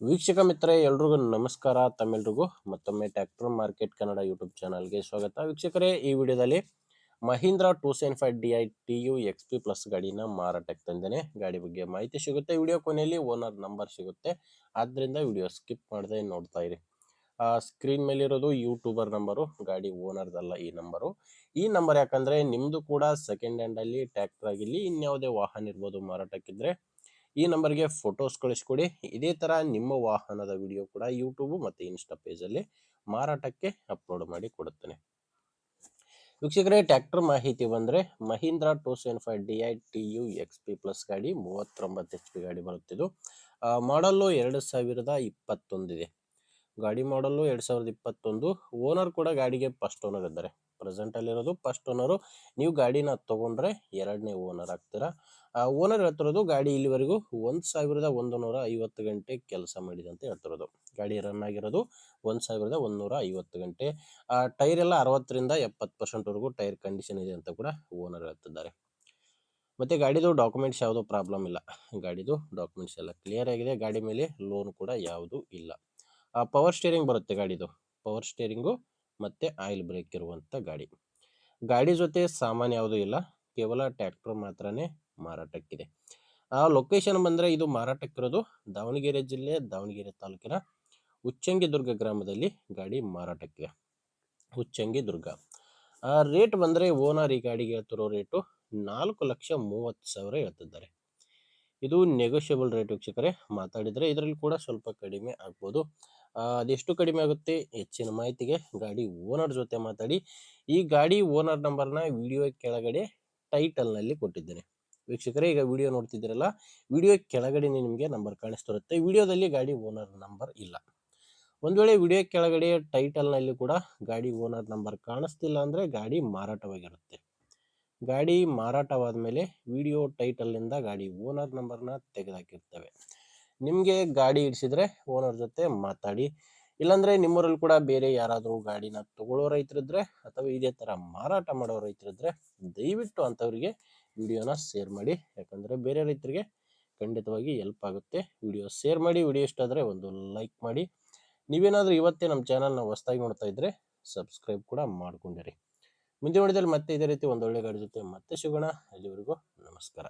ವೀಕ್ಷಕ ಮಿತ್ರ ಎಲ್ರಿಗೂ ನಮಸ್ಕಾರ. ತಮ್ಮೆಲ್ರಿಗೂ ಮತ್ತೊಮ್ಮೆ ಟ್ರ್ಯಾಕ್ಟರ್ ಮಾರ್ಕೆಟ್ ಕನ್ನಡ ಯೂಟ್ಯೂಬ್ ಚಾನಲ್ಗೆ ಸ್ವಾಗತ. ವೀಕ್ಷಕರೇ, ಈ ವಿಡಿಯೋದಲ್ಲಿ Mahindra 275 DI TU XP plus ಗಾಡಿನ ಮಾರಾಟಕ್ಕೆ ತಂದೇನೆ. ಗಾಡಿ ಬಗ್ಗೆ ಮಾಹಿತಿ ಸಿಗುತ್ತೆ. ವಿಡಿಯೋ ಕೊನೆಯಲ್ಲಿ ಓನರ್ ನಂಬರ್ ಸಿಗುತ್ತೆ, ಆದ್ದರಿಂದ ವಿಡಿಯೋ ಸ್ಕಿಪ್ ಮಾಡದೆ ನೋಡ್ತಾ ಇರಿ. ಸ್ಕ್ರೀನ್ ಮೇಲೆ ಇರೋದು ಯೂಟ್ಯೂಬರ್ ನಂಬರು, ಗಾಡಿ ಓನರ್ದಲ್ಲ ಈ ನಂಬರು. ಈ ನಂಬರ್ ಯಾಕಂದ್ರೆ ನಿಮ್ದು ಕೂಡ ಸೆಕೆಂಡ್ ಹ್ಯಾಂಡ್ ಅಲ್ಲಿ ಟ್ರ್ಯಾಕ್ಟರ್ ಆಗಿರ್ಲಿ ಇನ್ಯಾವುದೇ ವಾಹನ ಇರ್ಬೋದು ಮಾರಾಟಕ್ಕಿದ್ರೆ ಈ ನಂಬರ್ಗೆ ಫೋಟೋಸ್ ಕಳಿಸ್ಕೊಡಿ. ಇದೇ ತರ ನಿಮ್ಮ ವಾಹನದ ವಿಡಿಯೋ ಕೂಡ ಯೂಟ್ಯೂಬ್ ಮತ್ತೆ ಇನ್ಸ್ಟಾ ಪೇಜಲ್ಲಿ ಮಾರಾಟಕ್ಕೆ ಅಪ್ಲೋಡ್ ಮಾಡಿ ಕೊಡುತ್ತೇನೆ. ವೀಕ್ಷಕರೇ, ಟ್ರ್ಯಾಕ್ಟರ್ ಮಾಹಿತಿ ಬಂದ್ರೆ Mahindra 275 DI TU XP plus ಗಾಡಿ 39 HP ಗಾಡಿ ಬರುತ್ತಿದ್ದು ಮಾಡಲ್ಲು 2021 ಇದೆ. ಗಾಡಿ ಮಾಡಲ್ಲು 2021. ಓನರ್ ಕೂಡ ಗಾಡಿಗೆ ಫಸ್ಟ್ ಓನರ್ ಇದ್ದಾರೆ. ಪ್ರೆಸೆಂಟ್ ಅಲ್ಲಿರೋದು ಫಸ್ಟ್ ಓನರು. ನೀವು ಗಾಡಿನ ತಗೊಂಡ್ರೆ ಎರಡನೇ ಓನರ್ ಆಗ್ತೀರಾ. ಓನರ್ ಹೇಳ್ತಿರೋದು ಗಾಡಿ ಇಲ್ಲಿವರೆಗೂ 1150 ಗಂಟೆ ಕೆಲಸ ಮಾಡಿದೆ ಅಂತ ಹೇಳ್ತಿರೋದು. ಗಾಡಿ ರನ್ ಆಗಿರೋದು 1150 ಗಂಟೆ. ಟೈರ್ ಎಲ್ಲ 60ರಿಂದ 70% ವರೆಗೂ ಟೈರ್ ಕಂಡೀಷನ್ ಇದೆ ಅಂತ ಕೂಡ ಓನರ್ ಹೇಳ್ತಿದ್ದಾರೆ. ಮತ್ತೆ ಗಾಡಿದು ಡಾಕ್ಯುಮೆಂಟ್ಸ್ ಯಾವುದೋ ಪ್ರಾಬ್ಲಮ್ ಇಲ್ಲ. ಗಾಡಿದು ಡಾಕ್ಯುಮೆಂಟ್ಸ್ ಎಲ್ಲ ಕ್ಲಿಯರ್ ಆಗಿದೆ. ಗಾಡಿ ಮೇಲೆ ಲೋನ್ ಕೂಡ ಯಾವುದೂ ಇಲ್ಲ. ಪವರ್ ಸ್ಟೇರಿಂಗ್ ಬರುತ್ತೆ ಗಾಡಿದು. ಪವರ್ ಸ್ಟೇರಿಂಗು ಮತ್ತೆ ಆಯಿಲ್ ಬ್ರೇಕ್ ಇರುವಂತ ಗಾಡಿ. ಗಾಡಿ ಜೊತೆ ಸಾಮಾನು ಯಾವುದೂ ಇಲ್ಲ, ಕೇವಲ ಟ್ರ್ಯಾಕ್ಟರ್ ಮಾತ್ರನೇ ಮಾರಾಟಕ್ಕಿದೆ. ಲೊಕೇಶನ್ ಬಂದ್ರೆ ಇದು ಮಾರಾಟಕ್ಕಿರೋದು ದಾವಣಗೆರೆ ಜಿಲ್ಲೆ ದಾವಣಗೆರೆ ತಾಲೂಕಿನ ಉಚ್ಚಂಗಿದುರ್ಗ ಗ್ರಾಮದಲ್ಲಿ ಗಾಡಿ ಮಾರಾಟಕ್ಕಿದೆ. ಉಚ್ಚಂಗಿದುರ್ಗ. ರೇಟ್ ಬಂದ್ರೆ ಓನರ್ ಈ ಗಾಡಿಗೆ ಹೇಳ್ತಿರೋ ರೇಟು 4,30,000 ಹೇಳ್ತಿದ್ದಾರೆ. ಇದು ನೆಗೋಷಿಯಬಲ್ ರೇಟ್ ವೀಕ್ಷಕರೇ. ಮಾತಾಡಿದ್ರೆ ಇದರಲ್ಲಿ ಕೂಡ ಸ್ವಲ್ಪ ಕಡಿಮೆ ಆಗ್ಬೋದು. ಅದೆಷ್ಟು ಕಡಿಮೆ ಆಗುತ್ತೆ ಹೆಚ್ಚಿನ ಮಾಹಿತಿಗೆ ಗಾಡಿ ಓನರ್ ಜೊತೆ ಮಾತಾಡಿ. ಈ ಗಾಡಿ ಓನರ್ ನಂಬರ್ನ ವಿಡಿಯೋ ಕೆಳಗಡೆ ಟೈಟಲ್ ನಲ್ಲಿ ಕೊಟ್ಟಿದ್ದೇನೆ. ವೀಕ್ಷಕರೇ, ಈಗ ವಿಡಿಯೋ ನೋಡ್ತಿದ್ದೀರಲ್ಲ, ವಿಡಿಯೋ ಕೆಳಗಡೆ ನಿಮಗೆ ನಂಬರ್ ಕಾಣಿಸ್ತಿರುತ್ತೆ. ವಿಡಿಯೋದಲ್ಲಿ ಗಾಡಿ ಓನರ್ ನಂಬರ್ ಇಲ್ಲ. ಒಂದು ವೇಳೆ ವಿಡಿಯೋ ಕೆಳಗಡೆ ಟೈಟಲ್ ನಲ್ಲಿ ಕೂಡ ಗಾಡಿ ಓನರ್ ನಂಬರ್ ಕಾಣಿಸ್ತಿಲ್ಲ ಅಂದ್ರೆ ಗಾಡಿ ಮಾರಾಟವಾಗಿರುತ್ತೆ. ಗಾಡಿ ಮಾರಾಟವಾದ ಮೇಲೆ ವಿಡಿಯೋ ಟೈಟಲ್ ನಿಂದ ಗಾಡಿ ಓನರ್ ನಂಬರ್ನ ತೆಗೆದುಹಾಕಿರ್ತೇವೆ. ನಿಮಗೆ ಗಾಡಿ ಇಡಿಸಿದ್ರೆ ಓನರ್ ಜೊತೆ ಮಾತಾಡಿ. ಇಲ್ಲಾಂದ್ರೆ ನಿಮ್ಮೂರಲ್ಲಿ ಕೂಡ ಬೇರೆ ಯಾರಾದರೂ ಗಾಡಿನ ತಗೊಳ್ಳೋ ರೈತರಿದ್ರೆ ಅಥವಾ ಇದೇ ತರ ಮಾರಾಟ ಮಾಡೋ ರೈತರಿದ್ರೆ ದಯವಿಟ್ಟು ಅಂಥವ್ರಿಗೆ ವಿಡಿಯೋನ ಶೇರ್ ಮಾಡಿ. ಯಾಕಂದ್ರೆ ಬೇರೆ ರೈತರಿಗೆ ಖಂಡಿತವಾಗಿ ಹೆಲ್ಪ್ ಆಗುತ್ತೆ. ವಿಡಿಯೋ ಶೇರ್ ಮಾಡಿ. ವಿಡಿಯೋ ಇಷ್ಟ ಆದರೆ ಒಂದು ಲೈಕ್ ಮಾಡಿ. ನೀವೇನಾದರೂ ಇವತ್ತೇ ನಮ್ಮ ಚಾನಲ್ನ ಹೊಸದಾಗಿ ನೋಡ್ತಾ ಇದ್ರೆ ಸಬ್ಸ್ಕ್ರೈಬ್ ಕೂಡ ಮಾಡ್ಕೊಂಡಿರಿ. ಮುಂದಿನ ವಿಡಿಯೋದಲ್ಲಿ ಮತ್ತೆ ಇದೇ ರೀತಿ ಒಂದೊಳ್ಳೆ ಗಾಡಿ ಜೊತೆ ಮತ್ತೆ ಸಿಗೋಣ. ಅಲ್ಲಿವರೆಗೂ ನಮಸ್ಕಾರ.